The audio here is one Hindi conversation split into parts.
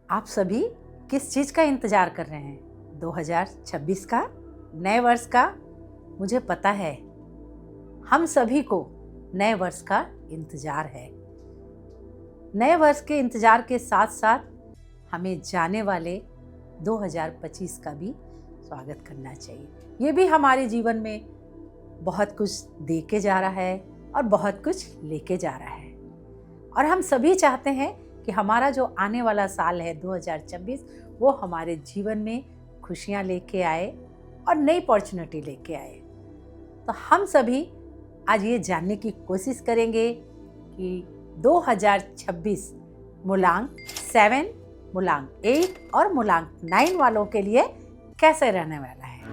आप सभी किस चीज़ का इंतज़ार कर रहे हैं? 2026 का, नए वर्ष का? मुझे पता है हम सभी को नए वर्ष का इंतज़ार है। नए वर्ष के इंतज़ार के साथ साथ हमें जाने वाले 2025 का भी स्वागत करना चाहिए। ये भी हमारे जीवन में बहुत कुछ दे के जा रहा है और बहुत कुछ लेके जा रहा है, और हम सभी चाहते हैं कि हमारा जो आने वाला साल है 2026 वो हमारे जीवन में खुशियाँ लेके आए और नई अपॉर्चुनिटी लेके आए। तो हम सभी आज ये जानने की कोशिश करेंगे कि 2026 मूलांक 7, मूलांक 8 और मूलांक 9 वालों के लिए कैसे रहने वाला है।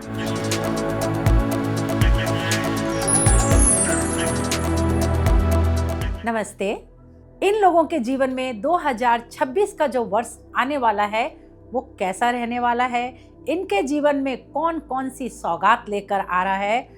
नमस्ते। इन लोगों के जीवन में 2026 का जो वर्ष आने वाला है वो कैसा रहने वाला है, इनके जीवन में कौन कौन सी सौगात लेकर आ रहा है।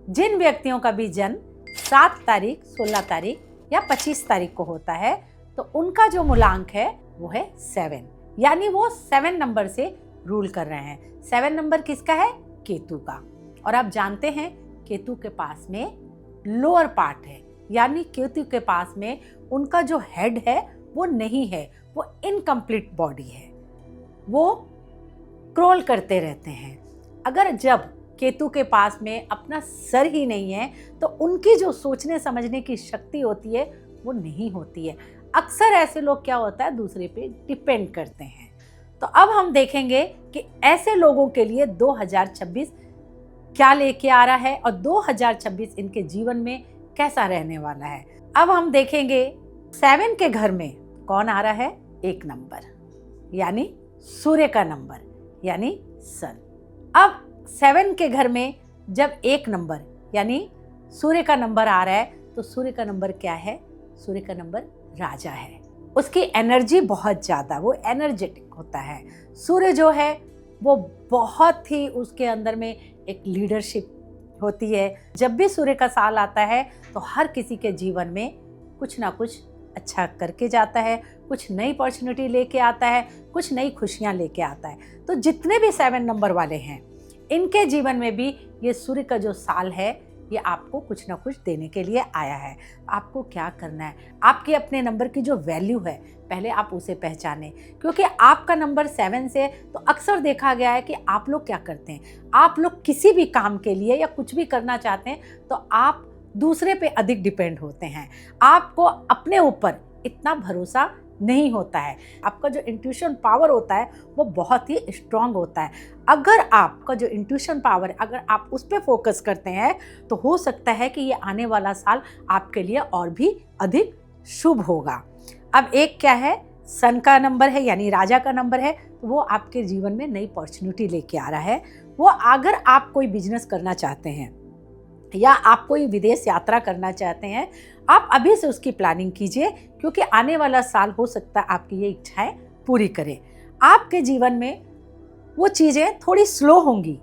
जिन व्यक्तियों का भी जन्म 7 तारीख, 16 तारीख या 25 तारीख को होता है तो उनका जो मूलांक है वो है 7, यानी वो 7 नंबर से रूल कर रहे हैं। 7 नंबर किसका है? केतु का। और आप जानते हैं केतु के पास में लोअर पार्ट है, यानी केतु के पास में उनका जो हेड है वो नहीं है, वो इनकम्प्लीट बॉडी है, वो क्रोल करते रहते हैं। अगर जब केतु के पास में अपना सर ही नहीं है तो उनकी जो सोचने समझने की शक्ति होती है वो नहीं होती है। अक्सर ऐसे लोग क्या होता है, दूसरे पे डिपेंड करते हैं। तो अब हम देखेंगे कि ऐसे लोगों के लिए 2026 क्या लेके आ रहा है और 2026 इनके जीवन में कैसा रहने वाला है। अब हम देखेंगे 7 के घर में कौन आ रहा है? 1 नंबर, यानी सूर्य का नंबर, यानी सन। अब 7 के घर में जब 1 नंबर यानी सूर्य का नंबर आ रहा है तो सूर्य का नंबर क्या है? सूर्य का नंबर राजा है। उसकी एनर्जी बहुत ज़्यादा, वो एनर्जेटिक होता है। सूर्य जो है वो बहुत ही, उसके अंदर में एक लीडरशिप होती है। जब भी सूर्य का साल आता है तो हर किसी के जीवन में कुछ ना कुछ अच्छा करके जाता है, कुछ नई अपॉर्चुनिटी लेके आता है, कुछ नई खुशियाँ लेके आता है। तो जितने भी 7 नंबर वाले हैं इनके जीवन में भी ये सूर्य का जो साल है ये आपको कुछ ना कुछ देने के लिए आया है। आपको क्या करना है, आपके अपने नंबर की जो वैल्यू है पहले आप उसे पहचानें, क्योंकि आपका नंबर 7 से तो अक्सर देखा गया है कि आप लोग क्या करते हैं, आप लोग किसी भी काम के लिए या कुछ भी करना चाहते हैं तो आप दूसरे पे अधिक डिपेंड होते हैं। आपको अपने ऊपर इतना भरोसा नहीं होता है। आपका जो इंट्यूशन पावर होता है वो बहुत ही स्ट्रांग होता है। अगर आपका जो इंट्यूशन पावर है, अगर आप उस पर फोकस करते हैं तो हो सकता है कि ये आने वाला साल आपके लिए और भी अधिक शुभ होगा। अब एक क्या है, सन का नंबर है, यानी राजा का नंबर है, तो वो आपके जीवन में नई अपॉर्चुनिटी लेके आ रहा है। वो अगर आप कोई बिजनेस करना चाहते हैं या आप कोई विदेश यात्रा करना चाहते हैं, आप अभी से उसकी प्लानिंग कीजिए, क्योंकि आने वाला साल हो सकता है आपकी ये इच्छाएं पूरी करे। आपके जीवन में वो चीज़ें थोड़ी स्लो होंगी,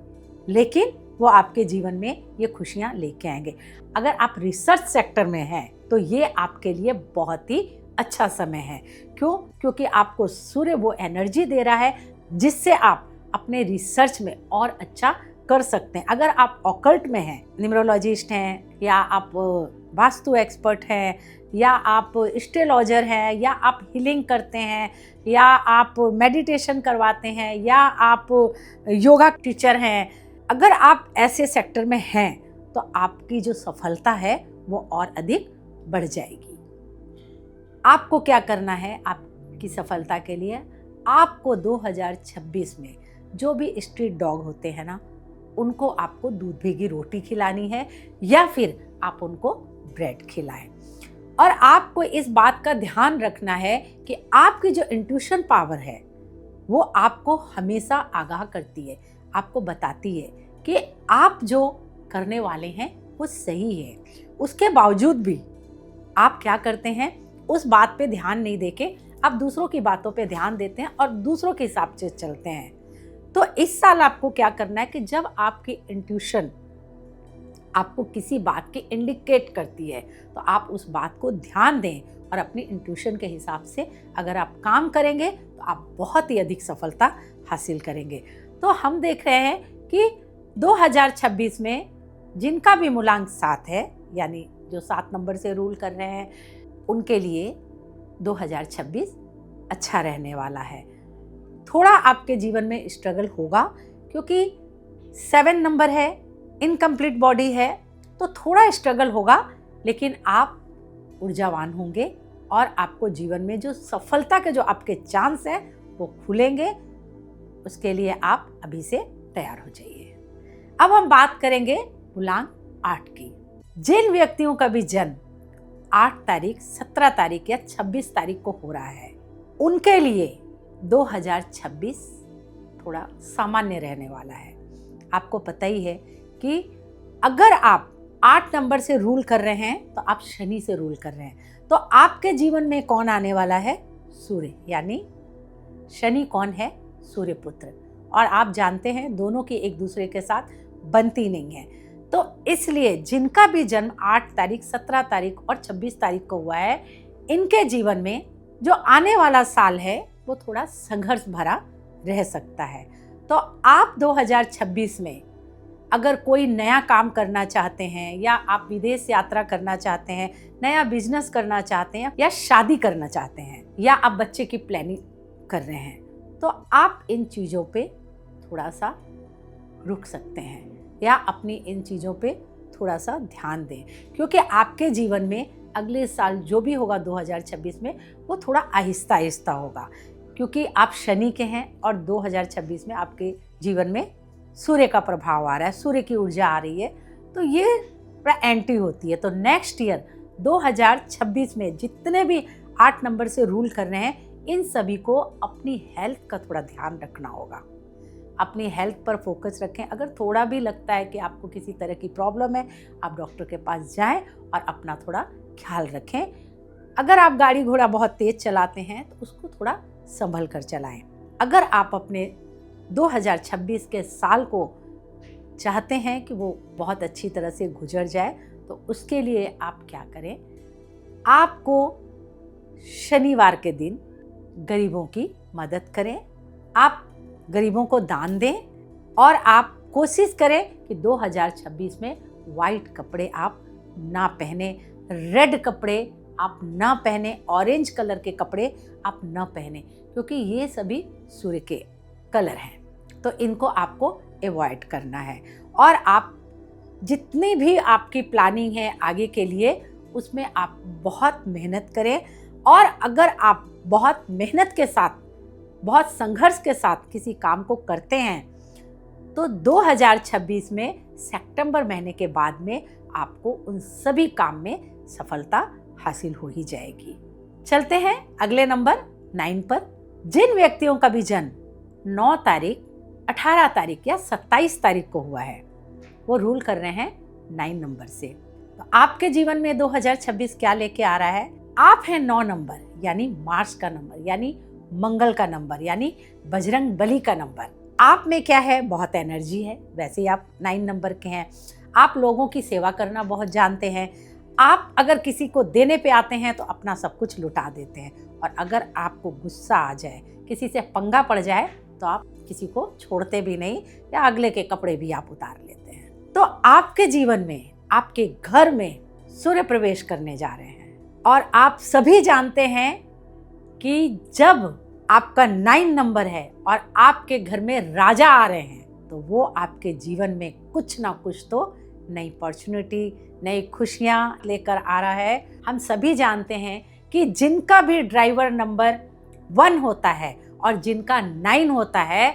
लेकिन वो आपके जीवन में ये खुशियां लेके आएंगे। अगर आप रिसर्च सेक्टर में हैं तो ये आपके लिए बहुत ही अच्छा समय है। क्यों? क्योंकि आपको सूर्य वो एनर्जी दे रहा है जिससे आप अपने रिसर्च में और अच्छा कर सकते हैं। अगर आप ऑकल्ट में हैं, न्यूमरोलॉजिस्ट हैं, या आप वास्तु एक्सपर्ट हैं, या आप एस्ट्रोलॉजर हैं, या आप हीलिंग करते हैं, या आप मेडिटेशन करवाते हैं, या आप योगा टीचर हैं, अगर आप ऐसे सेक्टर में हैं तो आपकी जो सफलता है वो और अधिक बढ़ जाएगी। आपको क्या करना है आपकी सफलता के लिए? आपको 2026 में जो भी स्ट्रीट डॉग होते हैं ना, उनको आपको दूध भीगी रोटी खिलानी है या फिर आप उनको ब्रेड खिलाएं। और आपको इस बात का ध्यान रखना है कि आपकी जो इंट्यूशन पावर है वो आपको हमेशा आगाह करती है, आपको बताती है कि आप जो करने वाले हैं वो सही है। उसके बावजूद भी आप क्या करते हैं, उस बात पे ध्यान नहीं देके आप दूसरों की बातों पे ध्यान देते हैं और दूसरों के हिसाब से चलते हैं। तो इस साल आपको क्या करना है कि जब आपकी इंट्यूशन आपको किसी बात की इंडिकेट करती है तो आप उस बात को ध्यान दें, और अपनी इंट्यूशन के हिसाब से अगर आप काम करेंगे तो आप बहुत ही अधिक सफलता हासिल करेंगे। तो हम देख रहे हैं कि 2026 में जिनका भी मूलांक 7 है, यानी जो 7 नंबर से रूल कर रहे हैं, उनके लिए 2026 अच्छा रहने वाला है। थोड़ा आपके जीवन में स्ट्रगल होगा क्योंकि 7 नंबर है, इनकम्प्लीट बॉडी है, तो थोड़ा स्ट्रगल होगा, लेकिन आप ऊर्जावान होंगे और आपको जीवन में जो सफलता के जो आपके चांस हैं वो खुलेंगे। उसके लिए आप अभी से तैयार हो जाइए। अब हम बात करेंगे मूलांक 8 की। जिन व्यक्तियों का भी जन्म 8 तारीख, 17 तारीख या 26 तारीख को हो रहा है, उनके लिए 2026 थोड़ा सामान्य रहने वाला है। आपको पता ही है कि अगर आप 8 नंबर से रूल कर रहे हैं तो आप शनि से रूल कर रहे हैं। तो आपके जीवन में कौन आने वाला है? सूर्य, यानी शनि कौन है? सूर्य पुत्र। और आप जानते हैं दोनों की एक दूसरे के साथ बनती नहीं है। तो इसलिए जिनका भी जन्म 8 तारीख, 17 तारीख और 26 तारीख को हुआ है, इनके जीवन में जो आने वाला साल है वो थोड़ा संघर्ष भरा रह सकता है। तो आप 2026 में अगर कोई नया काम करना चाहते हैं, या आप विदेश यात्रा करना चाहते हैं, नया बिजनेस करना चाहते हैं, या शादी करना चाहते हैं, या आप बच्चे की प्लानिंग कर रहे हैं, तो आप इन चीज़ों पे थोड़ा सा रुक सकते हैं या अपनी इन चीज़ों पे थोड़ा सा ध्यान दें, क्योंकि आपके जीवन में अगले साल जो भी होगा 2026 में वो थोड़ा आहिस्ता आहिस्ता होगा, क्योंकि आप शनि के हैं और 2026 में आपके जीवन में सूर्य का प्रभाव आ रहा है, सूर्य की ऊर्जा आ रही है, तो ये थोड़ा एंटी होती है। तो नेक्स्ट ईयर 2026 में जितने भी 8 नंबर से रूल कर रहे हैं, इन सभी को अपनी हेल्थ का थोड़ा ध्यान रखना होगा। अपनी हेल्थ पर फोकस रखें। अगर थोड़ा भी लगता है कि आपको किसी तरह की प्रॉब्लम है, आप डॉक्टर के पास जाएं और अपना थोड़ा ख्याल रखें। अगर आप गाड़ी घोड़ा बहुत तेज़ चलाते हैं तो उसको थोड़ा संभल कर चलाएं। अगर आप अपने 2026 के साल को चाहते हैं कि वो बहुत अच्छी तरह से गुजर जाए, तो उसके लिए आप क्या करें? आपको शनिवार के दिन गरीबों की मदद करें, आप गरीबों को दान दें, और आप कोशिश करें कि 2026 में वाइट कपड़े आप ना पहने, रेड कपड़े आप ना पहने, ऑरेंज कलर के कपड़े आप ना पहने, क्योंकि ये सभी सूर्य के कलर हैं, तो इनको आपको अवॉइड करना है। और आप जितनी भी आपकी प्लानिंग है आगे के लिए, उसमें आप बहुत मेहनत करें। और अगर आप बहुत मेहनत के साथ, बहुत संघर्ष के साथ किसी काम को करते हैं, तो 2026 में सितंबर महीने के बाद में आपको उन सभी काम में सफलता हासिल हो ही जाएगी। चलते हैं अगले नंबर 9 पर। जिन व्यक्तियों का भी जन्म 9 तारीख, 18 तारीख या 27 तारीख को हुआ है, वो रूल कर रहे हैं 9 नंबर से। तो आपके जीवन में 2026 क्या लेके आ रहा है? आप हैं 9 नंबर, यानी मार्स का नंबर, यानी मंगल का नंबर, यानी बजरंग बली का नंबर। आप में क्या है? बहुत एनर्जी है। वैसे ही आप 9 नंबर के हैं। आप लोगों की सेवा करना बहुत जानते हैं। आप अगर किसी को देने पे आते हैं तो अपना सब कुछ लुटा देते हैं, और अगर आपको गुस्सा आ जाए, किसी से पंगा पड़ जाए, तो आप किसी को छोड़ते भी नहीं, या अगले के कपड़े भी आप उतार लेते हैं। तो आपके जीवन में, आपके घर में सूर्य प्रवेश करने जा रहे हैं, और आप सभी जानते हैं कि जब आपका 9 नंबर है और आपके घर में राजा आ रहे हैं, तो वो आपके जीवन में कुछ ना कुछ तो नई अपॉर्चुनिटी, नई खुशियाँ लेकर आ रहा है। हम सभी जानते हैं कि जिनका भी ड्राइवर नंबर 1 होता है और जिनका 9 होता है,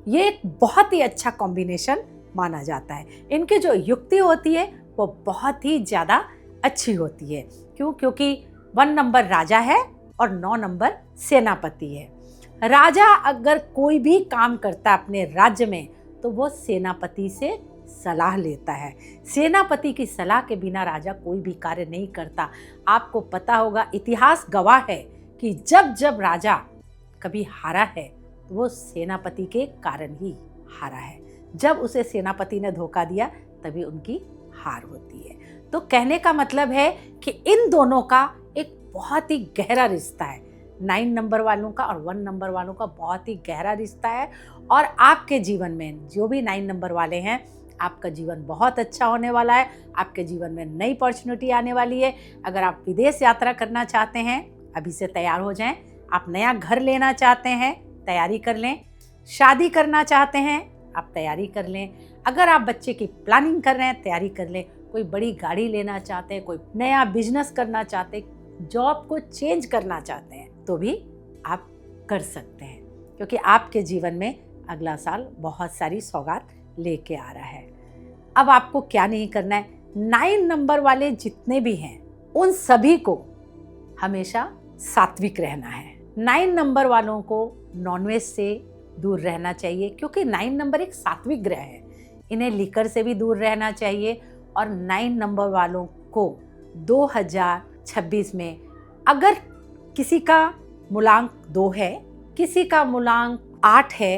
ये एक बहुत ही अच्छा कॉम्बिनेशन माना जाता है। इनकी जो युक्ति होती है वो बहुत ही ज़्यादा अच्छी होती है। क्यों? क्योंकि 1 नंबर राजा है और 9 नंबर सेनापति है। राजा अगर कोई भी काम करता है अपने राज्य में, तो वो सेनापति से सलाह लेता है। सेनापति की सलाह के बिना राजा कोई भी कार्य नहीं करता। आपको पता होगा, इतिहास गवाह है कि जब जब राजा कभी हारा है, तो वो सेनापति के कारण ही हारा है। जब उसे सेनापति ने धोखा दिया, तभी उनकी हार होती है। तो कहने का मतलब है कि इन दोनों का एक बहुत ही गहरा रिश्ता है। 9 नंबर वालों का और 1 नंबर वालों का बहुत ही गहरा रिश्ता है। और आपके जीवन में जो भी 9 नंबर वाले हैं, आपका जीवन बहुत अच्छा होने वाला है। आपके जीवन में नई अपॉर्चुनिटी आने वाली है। अगर आप विदेश यात्रा करना चाहते हैं, अभी से तैयार हो जाएं। आप नया घर लेना चाहते हैं, तैयारी कर लें। शादी करना चाहते हैं, आप तैयारी कर लें। अगर आप बच्चे की प्लानिंग कर रहे हैं, तैयारी कर लें। कोई बड़ी गाड़ी लेना चाहते हैं, कोई नया बिजनेस करना चाहते हैं, जॉब को चेंज करना चाहते हैं, तो भी आप कर सकते हैं, क्योंकि आपके जीवन में अगला साल बहुत सारी सौगात लेके आ रहा है। अब आपको क्या नहीं करना है, 9 नंबर वाले जितने भी हैं उन सभी को हमेशा सात्विक रहना है। 9 नंबर वालों को नॉनवेज से दूर रहना चाहिए, क्योंकि 9 नंबर एक सात्विक ग्रह है। इन्हें लिकर से भी दूर रहना चाहिए। और 9 नंबर वालों को 2026 में अगर किसी का मूलांक 2 है, किसी का मूलांक 8 है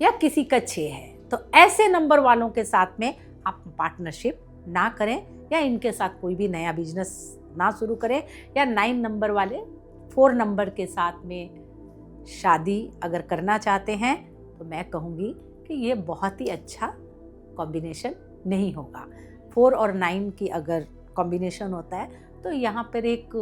या किसी का 6 है, तो ऐसे नंबर वालों के साथ में आप पार्टनरशिप ना करें या इनके साथ कोई भी नया बिजनेस ना शुरू करें। या 9 नंबर वाले 4 नंबर के साथ में शादी अगर करना चाहते हैं, तो मैं कहूँगी कि ये बहुत ही अच्छा कॉम्बिनेशन नहीं होगा। 4 और 9 की अगर कॉम्बिनेशन होता है तो यहाँ पर एक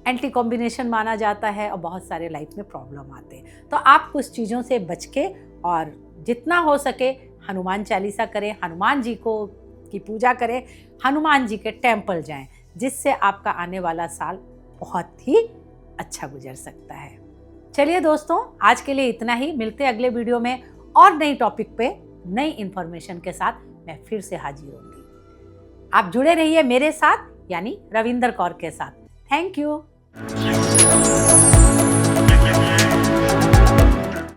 एंटी कॉम्बिनेशन माना जाता है और बहुत सारे लाइफ में प्रॉब्लम आते हैं। तो आप कुछ चीज़ों से बच के और जितना हो सके हनुमान चालीसा करें, हनुमान जी को की पूजा करें, हनुमान जी के टेम्पल जाएं, जिससे आपका आने वाला साल बहुत ही अच्छा गुजर सकता है। चलिए दोस्तों, आज के लिए इतना ही। मिलते हैं अगले वीडियो में और नई टॉपिक पे नई इन्फॉर्मेशन के साथ मैं फिर से हाजिर होंगी। आप जुड़े रहिए मेरे साथ, यानी रविंदर कौर के साथ। Thank you.